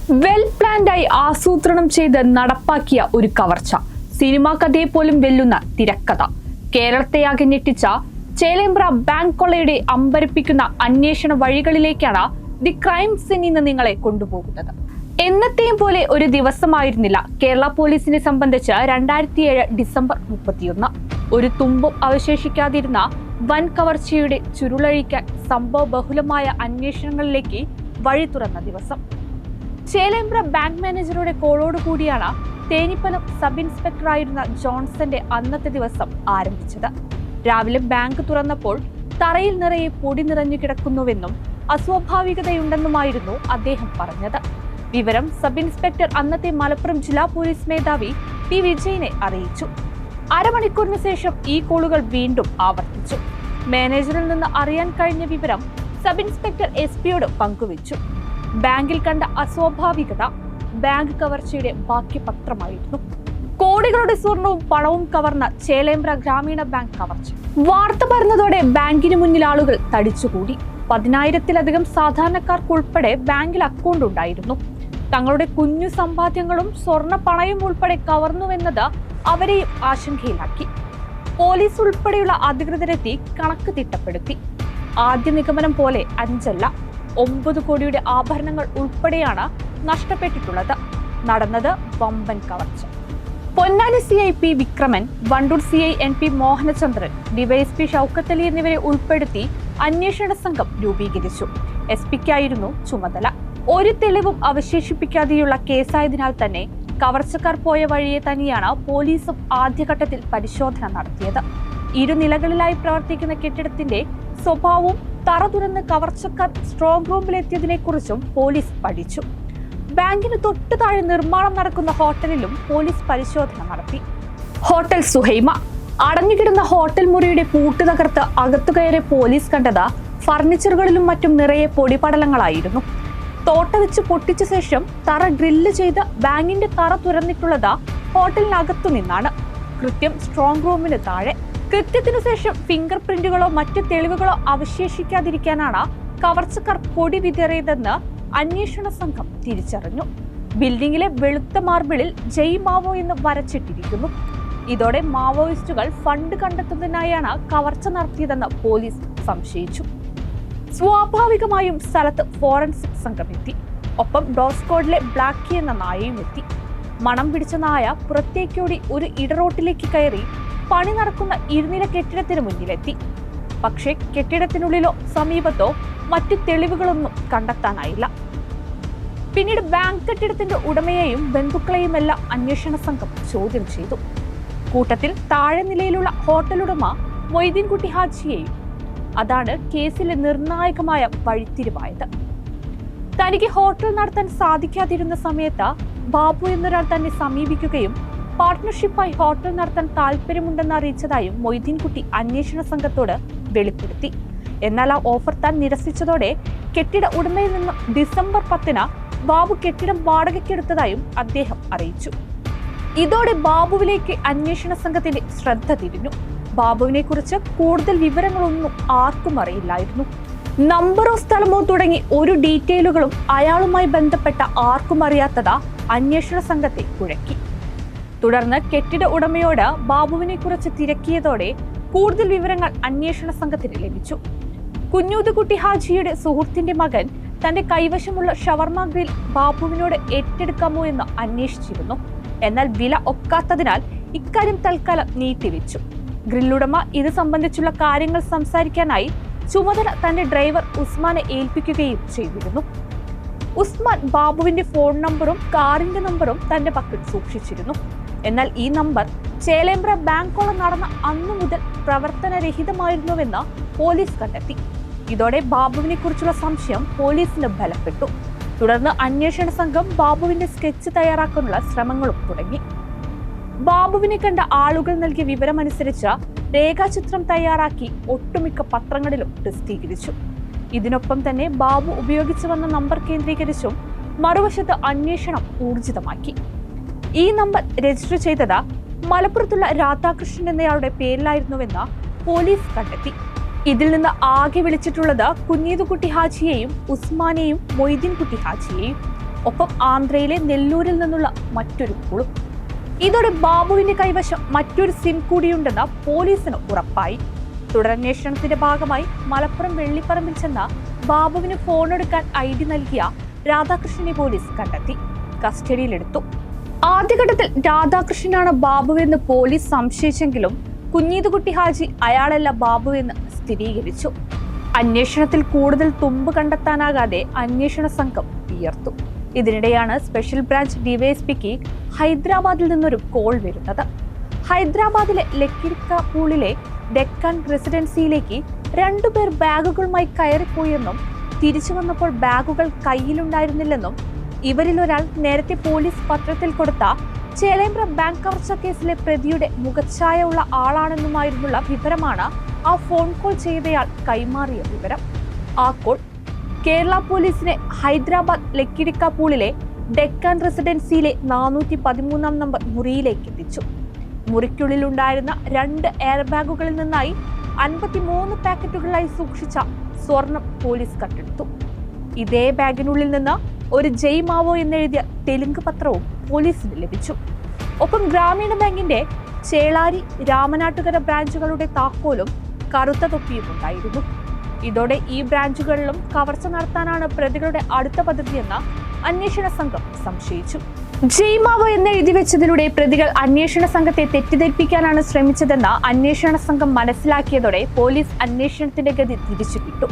Well പ്ലാൻഡായി ആസൂത്രണം ചെയ്ത് നടപ്പാക്കിയ ഒരു കവർച്ച, സിനിമാ കഥയെ പോലും വെല്ലുന്ന തിരക്കഥ, കേരളത്തെയാകെ ഞെട്ടിച്ച ചേലേമ്പ്ര ബാങ്ക് കൊള്ളയുടെ അമ്പരപ്പിക്കുന്ന അന്വേഷണ വഴികളിലേക്കാണ് ദി ക്രൈം സീൻ ഇന്ന് നിങ്ങളെ കൊണ്ടുപോകുന്നത്. എന്നത്തെയും പോലെ ഒരു ദിവസമായിരുന്നില്ല കേരള പോലീസിനെ സംബന്ധിച്ച് 2007 ഡിസംബർ 31. ഒരു തുമ്പും അവശേഷിക്കാതിരുന്ന വൻ കവർച്ചയുടെ ചുരുളഴിക്കാൻ സംഭവ ബഹുലമായ അന്വേഷണങ്ങളിലേക്ക് വഴി തുറന്ന ദിവസം. ചേലേമ്പ്ര ബാങ്ക് മാനേജറുടെ കോളോടുകൂടിയാണ് തേനിപ്പലം സബ് ഇൻസ്പെക്ടറായിരുന്ന ജോൺസന്റെ അന്നത്തെ ദിവസം ആരംഭിച്ചത്. രാവിലെ ബാങ്ക് തുറന്നപ്പോൾ തറയിൽ നിറയെ പൊടി നിറഞ്ഞു കിടക്കുന്നുവെന്നും അസ്വാഭാവികതയുണ്ടെന്നുമായിരുന്നു അദ്ദേഹം പറഞ്ഞത്. വിവരം സബ് ഇൻസ്പെക്ടർ അന്നത്തെ മലപ്പുറം ജില്ലാ പോലീസ് മേധാവി പി വിജയനെ അറിയിച്ചു. അരമണിക്കൂറിന് ശേഷം ഈ കോളുകൾ വീണ്ടും ആവർത്തിച്ചു. മാനേജറിൽ നിന്ന് അറിയാൻ കഴിഞ്ഞ വിവരം സബ് ഇൻസ്പെക്ടർ SP-യോട് പങ്കുവച്ചു. ബാങ്കിൽ കണ്ട അസ്വാഭാവികത ബാങ്ക് കവർച്ചയുടെ ബാക്കി പത്രമായിരുന്നു. കോടികളുടെ സ്വർണവും പണവും കവർന്ന ചേലേമ്പ്ര ഗ്രാമീണ ബാങ്ക് കവർച്ച. വാർത്ത പറഞ്ഞതോടെ ബാങ്കിന് മുന്നിൽ ആളുകൾ തടിച്ചുകൂടി. 10,000-ത്തിലധികം സാധാരണക്കാർക്കുൾപ്പെടെ ബാങ്കിൽ അക്കൗണ്ട് ഉണ്ടായിരുന്നു. തങ്ങളുടെ കുഞ്ഞു സമ്പാദ്യങ്ങളും സ്വർണ്ണ പണയും ഉൾപ്പെടെ കവർന്നുവെന്നത് അവരെയും ആശങ്കയിലാക്കി. പോലീസ് ഉൾപ്പെടെയുള്ള അധികൃതരെത്തി കണക്ക് തിട്ടപ്പെടുത്തി. ആദ്യ നിഗമനം പോലെ 5 അല്ല 9 കോടിയുടെ ആഭരണങ്ങൾ ഉൾപ്പെടെയാണ് നഷ്ടപ്പെട്ടിട്ടുള്ളത്. നടന്നത് വമ്പൻ കവർച്ച. Ponnani CI P Vikraman, Wandoor CI NP Mohanachandran, DYSP Shoukath Ali എന്നിവരെ ഉൾപ്പെടുത്തി അന്വേഷണ സംഘം രൂപീകരിച്ചു. SP-ക്കായിരുന്നു ചുമതല. ഒരു തെളിവും അവശേഷിപ്പിക്കാതെയുള്ള കേസായതിനാൽ തന്നെ കവർച്ചക്കാർ പോയ വഴിയെ തന്നെയാണ് പോലീസും ആദ്യഘട്ടത്തിൽ പരിശോധന നടത്തിയത്. ഇരുനിലകളിലായി പ്രവർത്തിക്കുന്ന കെട്ടിടത്തിന്റെ സ്വഭാവവും തറ തുറന്ന് കവർച്ചക്കാർ സ്ട്രോങ് റൂമിലെത്തിയതിനെ കുറിച്ചും പോലീസ് പഠിച്ചു. ബാങ്കിന് തൊട്ടു താഴെ നിർമ്മാണം നടക്കുന്ന ഹോട്ടലിലും പോലീസ് പരിശോധന നടത്തി. ഹോട്ടൽ സുഹൈമ. അടഞ്ഞുകിടന്ന ഹോട്ടൽ മുറിയുടെ പൂട്ട് തകർത്ത് അകത്തു കയറി പോലീസ് കണ്ടത് ഫർണിച്ചറുകളിലും മറ്റും നിറയെ പൊടിപടലങ്ങളായിരുന്നു. തോട്ട വെച്ച് പൊട്ടിച്ച ശേഷം തറ ഡ്രില്ല് ചെയ്ത് ബാങ്കിന്റെ തറ തുറന്നിട്ടുള്ളത് ഹോട്ടലിനകത്തു നിന്നാണ്. കൃത്യം സ്ട്രോങ് റൂമിന് താഴെ. കൃത്യത്തിനു ശേഷം ഫിംഗർ പ്രിന്റുകളോ മറ്റു തെളിവുകളോ അവശേഷിക്കാതിരിക്കാനാണ് കവർച്ചക്കാർ പൊടി വിതറിയതെന്ന് അന്വേഷണ സംഘം തിരിച്ചറിഞ്ഞു. ബിൽഡിംഗിലെ വെളുത്ത മാർബിളിൽ ജയ് മാവോ എന്ന് വരച്ചിട്ടിരിക്കുന്നു. ഇതോടെ മാവോയിസ്റ്റുകൾ ഫണ്ട് കണ്ടെത്തുന്നതിനായാണ് കവർച്ച നടത്തിയതെന്ന് പോലീസ് സംശയിച്ചു. സ്വാഭാവികമായും സ്ഥലത്ത് ഫോറൻസിക് സംഘം എത്തി. ഒപ്പം ഡോഗ് സ്ക്വാഡിലെ ബ്ലാക്കി എന്ന നായയും എത്തി. മണം പിടിച്ച നായ പുറത്തേക്കോടി ഒരു ഇടറോട്ടിലേക്ക് കയറി പണി നടക്കുന്ന ഇരുനില കെട്ടിടത്തിന് മുന്നിലെത്തി. പക്ഷേ കെട്ടിടത്തിനുള്ളിലോ സമീപത്തോ മറ്റു തെളിവുകളൊന്നും കണ്ടെത്താനായില്ല. പിന്നീട് ബാങ്ക് കെട്ടിടത്തിന്റെ ഉടമയെയും ബന്ധുക്കളെയും എല്ലാം അന്വേഷണ സംഘം ചോദ്യം ചെയ്തു. കൂട്ടത്തിൽ താഴെ നിലയിലുള്ള ഹോട്ടൽ ഉടമ മൊയ്തീൻകുട്ടി ഹാജിയെയും. അതാണ് കേസിലെ നിർണായകമായ വഴിത്തിരിവായത്. തനിക്ക് ഹോട്ടൽ നടത്താൻ സാധിക്കാതിരുന്ന സമയത്ത് ബാബു എന്നൊരാൾ തന്നെ സമീപിക്കുകയും പാർട്ട്ണർഷിപ്പായി ഹോട്ടൽ നടത്താൻ താല്പര്യമുണ്ടെന്ന് അറിയിച്ചതായും മൊയ്തീൻകുട്ടി അന്വേഷണ സംഘത്തോട് വെളിപ്പെടുത്തി. എന്നാൽ ആ ഓഫർ താൻ നിരസിച്ചതോടെ കെട്ടിട ഉടമയിൽ നിന്ന് ഡിസംബർ 10 ബാബു കെട്ടിടം വാടകയ്ക്കെടുത്തതായും അദ്ദേഹം അറിയിച്ചു. ഇതോടെ ബാബുവിലേക്ക് അന്വേഷണ സംഘത്തിന്റെ ശ്രദ്ധ തിരിഞ്ഞു. ബാബുവിനെ കുറിച്ച് കൂടുതൽ വിവരങ്ങളൊന്നും ആർക്കും അറിയില്ലായിരുന്നു. നമ്പറോ സ്ഥലമോ തുടങ്ങി ഒരു ഡീറ്റെയിലുകളും അയാളുമായി ബന്ധപ്പെട്ട ആർക്കും അറിയാത്തത് അന്വേഷണ സംഘത്തെ കുഴക്കി. തുടർന്ന് കെട്ടിട ഉടമയോട് ബാബുവിനെ കുറിച്ച് തിരക്കിയതോടെ കൂടുതൽ വിവരങ്ങൾ അന്വേഷണ സംഘത്തിന് ലഭിച്ചു. കുഞ്ഞൂതുകുട്ടി ഹാജിയുടെ സുഹൃത്തിന്റെ മകൻ തന്റെ കൈവശമുള്ള ഷവർമ ഗ്രിൽ ബാബുവിനോട് ഏറ്റെടുക്കാമോ എന്ന് അന്വേഷിച്ചിരുന്നു. എന്നാൽ വില ഒക്കാത്തതിനാൽ ഇക്കാര്യം തൽക്കാലം നീട്ടിവെച്ചു. ഗ്രില്ലുടമ ഇത് സംബന്ധിച്ചുള്ള കാര്യങ്ങൾ സംസാരിക്കാനായി ചുമതല തന്റെ ഡ്രൈവർ ഉസ്മാനെ ഏൽപ്പിക്കുകയും ചെയ്തിരുന്നു. ഉസ്മാൻ ബാബുവിന്റെ ഫോൺ നമ്പറും കാറിന്റെ നമ്പറും തന്റെ പക്കൽ സൂക്ഷിച്ചിരുന്നു. എന്നാൽ ഈ നമ്പർ ചേലേമ്പ്ര ബാങ്ക് കൊള്ള നടന്ന അന്നു മുതൽ പ്രവർത്തനരഹിതമായിരുന്നുവെന്ന് പോലീസ് കണ്ടെത്തി. ഇതോടെ ബാബുവിനെ കുറിച്ചുള്ള സംശയം പോലീസിന് ബലപ്പെട്ടു. തുടർന്ന് അന്വേഷണ സംഘം ബാബുവിന്റെ സ്കെച്ച് തയ്യാറാക്കാനുള്ള ശ്രമങ്ങളും തുടങ്ങി. ബാബുവിനെ കണ്ട ആളുകൾ നൽകിയ വിവരമനുസരിച്ച് രേഖാചിത്രം തയ്യാറാക്കി ഒട്ടുമിക്ക പത്രങ്ങളിലും പ്രസിദ്ധീകരിച്ചു. ഇതിനൊപ്പം തന്നെ ബാബു ഉപയോഗിച്ചു വന്ന നമ്പർ കേന്ദ്രീകരിച്ചും മറുവശത്ത് അന്വേഷണം ഊർജിതമാക്കി. ഈ നമ്പർ രജിസ്റ്റർ ചെയ്തത് മലപ്പുറത്തുള്ള രാധാകൃഷ്ണൻ എന്നയാളുടെ പേരിലായിരുന്നുവെന്ന് പോലീസ് കണ്ടെത്തി. ഇതിൽ നിന്ന് ആകെ വിളിച്ചിട്ടുള്ളത് കുഞ്ഞീതുകുട്ടി ഹാജിയെയും ഉസ്മാനെയും മൊയ്തീൻകുട്ടി ഹാജിയെയും. ഒപ്പം ആന്ധ്രയിലെ നെല്ലൂരിൽ നിന്നുള്ള മറ്റൊരു കോളും. ഇതോടെ ബാബുവിന്റെ കൈവശം മറ്റൊരു സിം കൂടിയുണ്ടെന്ന് പോലീസിന് ഉറപ്പായി. തുടരന്വേഷണത്തിന്റെ ഭാഗമായി മലപ്പുറം വെള്ളിപ്പറമ്പിൽ ചെന്ന ബാബുവിന് ഫോൺ എടുക്കാൻ ഐഡി നൽകിയ രാധാകൃഷ്ണനെ പോലീസ് കണ്ടെത്തി കസ്റ്റഡിയിലെടുത്തു. ആദ്യഘട്ടത്തിൽ രാധാകൃഷ്ണനാണ് ബാബുവെന്ന് പോലീസ് സംശയിച്ചെങ്കിലും കുഞ്ഞീതുകുട്ടി ഹാജി അയാളല്ല ബാബുവെന്ന് സ്ഥിരീകരിച്ചു. അന്വേഷണത്തിൽ കൂടുതൽ തുമ്പ് കണ്ടെത്താനാകാതെ അന്വേഷണ സംഘം ഉയർത്തു. ഇതിനിടെയാണ് സ്പെഷ്യൽ ബ്രാഞ്ച് ഡിവൈഎസ്പിക്ക് ഹൈദരാബാദിൽ നിന്നൊരു കോൾ വരുന്നത്. ഹൈദരാബാദിലെ ലക്കിടിക്കപ്പൂളിലെ ഡെക്കാൻ റെസിഡൻസിയിലേക്ക് 2 പേർ ബാഗുകളുമായി കയറിപ്പോയെന്നും തിരിച്ചു വന്നപ്പോൾ ബാഗുകൾ കയ്യിലുണ്ടായിരുന്നില്ലെന്നും ഇവരിൽ ഒരാൾ നേരത്തെ പോലീസ് പത്രത്തിൽ കൊടുത്ത ചേലേമ്പ്ര ബാങ്ക് കവർച്ച കേസിലെ പ്രതിയുടെ മുഖച്ഛായ ഉള്ള ആളാണെന്നുമായിരുന്നുള്ള വിവരമാണ് ആ ഫോൺ കോൾ ചെയ്തയാൾ കൈമാറിയ വിവരം. ആ കോൾ കേരള പോലീസിനെ ഹൈദരാബാദ് ലക്കിടിക്കപ്പൂളിലെ ഡെക്കാൻ റെസിഡൻസിയിലെ 413 നമ്പർ മുറിയിലേക്ക് എത്തിച്ചു. മുറിക്കുള്ളിലുണ്ടായിരുന്ന 2 എയർ ബാഗുകളിൽ നിന്നായി 53 പാക്കറ്റുകളായി സൂക്ഷിച്ച സ്വർണം പോലീസ് കണ്ടെടുത്തു. ഇതേ ബാഗിനുള്ളിൽ നിന്ന് ഒരു ജയ് മാവോ എന്നെഴുതിയ തെലുങ്ക് പത്രവും പോലീസിന് ലഭിച്ചു. ഒപ്പം ഗ്രാമീണ ബാങ്കിന്റെ ചേളാരി, രാമനാട്ടുകര ബ്രാഞ്ചുകളുടെ താക്കോലും കറുത്ത തൊപ്പിയും ഉണ്ടായിരുന്നു. ഇതോടെ ഈ ബ്രാഞ്ചുകളിലും കവർച്ച നടത്താനാണ് പ്രതികളുടെ അടുത്ത പദ്ധതിയെന്ന് അന്വേഷണ സംഘം സംശയിച്ചു. ജയ് മാവോ എന്നെഴുതി വെച്ചതിലൂടെ പ്രതികൾ അന്വേഷണ സംഘത്തെ തെറ്റിദ്ധരിപ്പിക്കാനാണ് ശ്രമിച്ചതെന്ന് അന്വേഷണ സംഘം മനസ്സിലാക്കിയതോടെ പോലീസ് അന്വേഷണത്തിന്റെ ഗതി തിരിച്ചുവിട്ടു.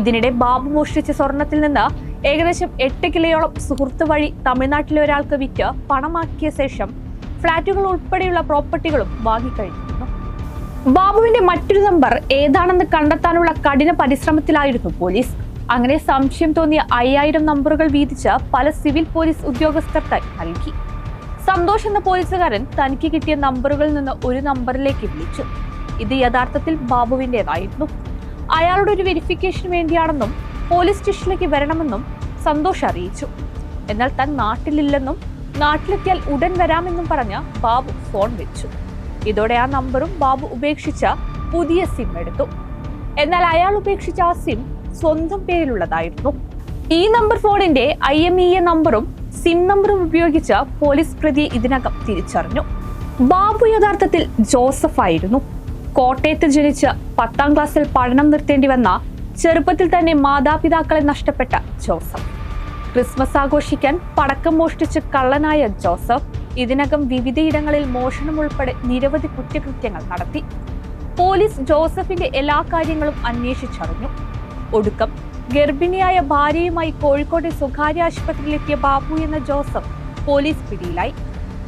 ഇതിനിടെ ബാബു മോഷ്ടിച്ച സ്വർണത്തിൽ നിന്ന് ഏകദേശം 8 കിലോയോളം സുഹൃത്ത് വഴി തമിഴ്നാട്ടിലെ ഒരാൾക്ക് വിറ്റ് പണമാക്കിയ ശേഷം ഫ്ളാറ്റുകൾ ഉൾപ്പെടെയുള്ള പ്രോപ്പർട്ടികളും വാങ്ങിക്കഴിഞ്ഞിരുന്നു. ബാബുവിന്റെ മറ്റൊരു നമ്പർ ഏതാണെന്ന് കണ്ടെത്താനുള്ള കഠിന പരിശ്രമത്തിലായിരുന്നു പോലീസ്. അങ്ങനെ സംശയം തോന്നിയ 5000 നമ്പറുകൾ വീതിച്ച് പല സിവിൽ പോലീസ് ഉദ്യോഗസ്ഥർക്കായി നൽകി. സന്തോഷ് എന്ന പോലീസുകാരൻ തനിക്ക് കിട്ടിയ നമ്പറുകളിൽ നിന്ന് ഒരു നമ്പറിലേക്ക് വിളിച്ചു. ഇത് യഥാർത്ഥത്തിൽ ബാബുവിന്റേതായിരുന്നു. അയാളുടെ ഒരു വെരിഫിക്കേഷന് വേണ്ടിയാണെന്നും പോലീസ് സ്റ്റേഷനിലേക്ക് വരണമെന്നും സന്തോഷ് അറിയിച്ചു. എന്നാൽ താൻ നാട്ടിലില്ലെന്നും നാട്ടിലെത്തിയാൽ ഉടൻ വരാമെന്നും പറഞ്ഞ് ബാബു ഫോൺ വെച്ചു. ഇതോടെ ആ നമ്പറും ബാബു ഉപേക്ഷിച്ച പുതിയ സിം എടുത്തു. എന്നാൽ അയാൾ ഉപേക്ഷിച്ച ആ സിം സ്വന്തം പേരിലുള്ളതായിരുന്നു. ഈ നമ്പർ ഫോണിന്റെ IMEI നമ്പറും സിം നമ്പറും ഉപയോഗിച്ച് പോലീസ് പ്രതിയെ ഇതിനകം തിരിച്ചറിഞ്ഞു. ബാബു യഥാർത്ഥത്തിൽ ജോസഫ് ആയിരുന്നു. കോട്ടയത്ത് ജനിച്ച് 10ാം ക്ലാസ്സിൽ പഠനം നിർത്തേണ്ടി വന്ന ചെറുപ്പത്തിൽ തന്നെ മാതാപിതാക്കളെ നഷ്ടപ്പെട്ട ജോസഫ്. ക്രിസ്മസ് ആഘോഷിക്കാൻ പടക്കം മോഷ്ടിച്ച് കള്ളനായ ജോസഫ് ഇതിനകം വിവിധയിടങ്ങളിൽ മോഷണം ഉൾപ്പെടെ നിരവധി കുറ്റകൃത്യങ്ങൾ നടത്തി. പോലീസ് ജോസഫിന്റെ എല്ലാ കാര്യങ്ങളും അന്വേഷിച്ചറിഞ്ഞു. ഒടുക്കം ഗർഭിണിയായ ഭാര്യയുമായി കോഴിക്കോട്ടെ സ്വകാര്യ ആശുപത്രിയിലെത്തിയ ബാബു എന്ന ജോസഫ് പോലീസ് പിടിയിലായി.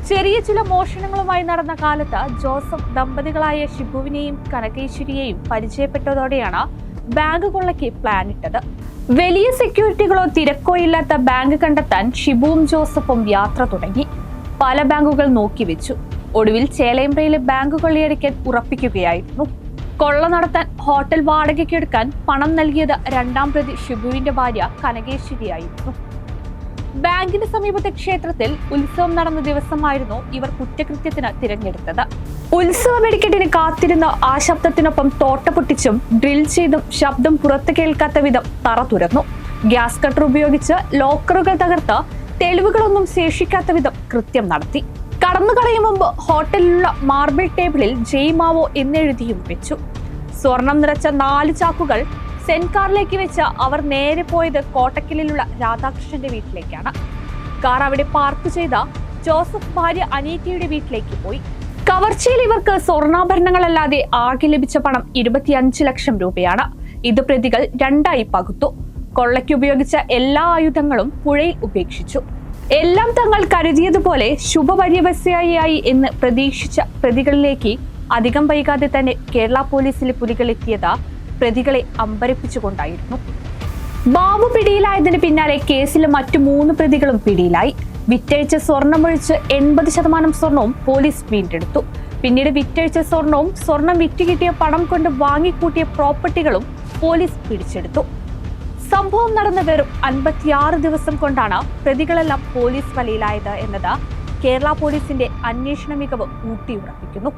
ചെറിയ ചില മോഷണങ്ങളുമായി നടന്ന കാലത്ത് ജോസഫ് ദമ്പതികളായ ഷിബുവിനെയും കനകേശ്വരിയെയും പരിചയപ്പെട്ടതോടെയാണ് ബാങ്ക് കൊള്ളയ്ക്ക് പ്ലാൻ ഇട്ടത്. വലിയ സെക്യൂരിറ്റികളോ തിരക്കോ ഇല്ലാത്ത ബാങ്ക് കണ്ടെത്താൻ ഷിബുവും ജോസഫും യാത്ര തുടങ്ങി. പല ബാങ്കുകൾ നോക്കിവെച്ചു. ഒടുവിൽ ചേലേമ്പ്രയിലെ ബാങ്ക് കൊള്ളയടിക്കാൻ ഉറപ്പിക്കുകയായിരുന്നു. കൊള്ള നടത്താൻ ഹോട്ടൽ വാടകയ്ക്കെടുക്കാൻ പണം നൽകിയത് 2ാം പ്രതി ഷിബുവിന്റെ ഭാര്യ കനകേശ്വരിയായിരുന്നു. ബാങ്കിന് സമീപത്തെ ക്ഷേത്രത്തിൽ ഉത്സവം നടന്ന ദിവസമായിരുന്നു ഇവർ കുറ്റകൃത്യത്തിന് തിരഞ്ഞെടുത്തത്. ഉത്സവ വെടിക്കെട്ടിന് കാത്തിരുന്ന ആ ശബ്ദത്തിനൊപ്പം തോട്ട പൊട്ടിച്ചും ഡ്രിൽ ചെയ്തും ശബ്ദം പുറത്തു കേൾക്കാത്ത വിധം തറ തുറന്നു. ഗ്യാസ് കട്ടർ ഉപയോഗിച്ച് ലോക്കറുകൾ തകർത്ത് തെളിവുകളൊന്നും ശേഷിക്കാത്ത വിധം കൃത്യം നടത്തി. കടന്നു കളയും മുമ്പ് ഹോട്ടലിലുള്ള മാർബിൾ ടേബിളിൽ ജയ് മാവോ എന്നെഴുതിയും വെച്ചു. സ്വർണം നിറച്ച 4 ചാക്കുകൾ സെന്റ് കാറിലേക്ക് വെച്ച് അവർ നേരെ പോയത് കോട്ടക്കലിലുള്ള രാധാകൃഷ്ണന്റെ വീട്ടിലേക്കാണ്. കാർ അവിടെ പാർക്ക് ചെയ്ത ജോസഫ് ഭാര്യ അനീറ്റയുടെ വീട്ടിലേക്ക് പോയി. കവർച്ചയിൽ ഇവർക്ക് സ്വർണ്ണാഭരണങ്ങളല്ലാതെ ആകെ ലഭിച്ച പണം 25 ലക്ഷം രൂപയാണ്. ഇത് പ്രതികൾ 2ആയി പകുത്തു. കൊള്ളയ്ക്ക് ഉപയോഗിച്ച എല്ലാ ആയുധങ്ങളും പുഴയിൽ ഉപേക്ഷിച്ചു. എല്ലാം തങ്ങൾ കരുതിയതുപോലെ ശുഭപര്യവസായിയായി എന്ന് പ്രതീക്ഷിച്ച പ്രതികളിലേക്ക് അധികം വൈകാതെ തന്നെ കേരള പോലീസിലെ പുലികൾ എത്തിയത് പ്രതികളെ അമ്പരപ്പിച്ചുകൊണ്ടായിരുന്നു. ബാബു പിടിയിലായതിന് പിന്നാലെ കേസിലെ മറ്റു 3 പ്രതികളും പിടിയിലായി. വിറ്റഴിച്ച സ്വർണമൊഴിച്ച് 80% സ്വർണവും പോലീസ് വീണ്ടെടുത്തു. പിന്നീട് വിറ്റഴിച്ച സ്വർണവും സ്വർണം വിറ്റുകിട്ടിയ പണം കൊണ്ട് വാങ്ങിക്കൂട്ടിയ പ്രോപ്പർട്ടികളും പോലീസ് പിടിച്ചെടുത്തു. സംഭവം നടന്ന വെറും 56 ദിവസം കൊണ്ടാണ് പ്രതികളെല്ലാം പോലീസ് വലയിലായത് എന്നത് കേരള പോലീസിന്റെ അന്വേഷണ മികവ് ഊട്ടിയുറപ്പിക്കുന്നു.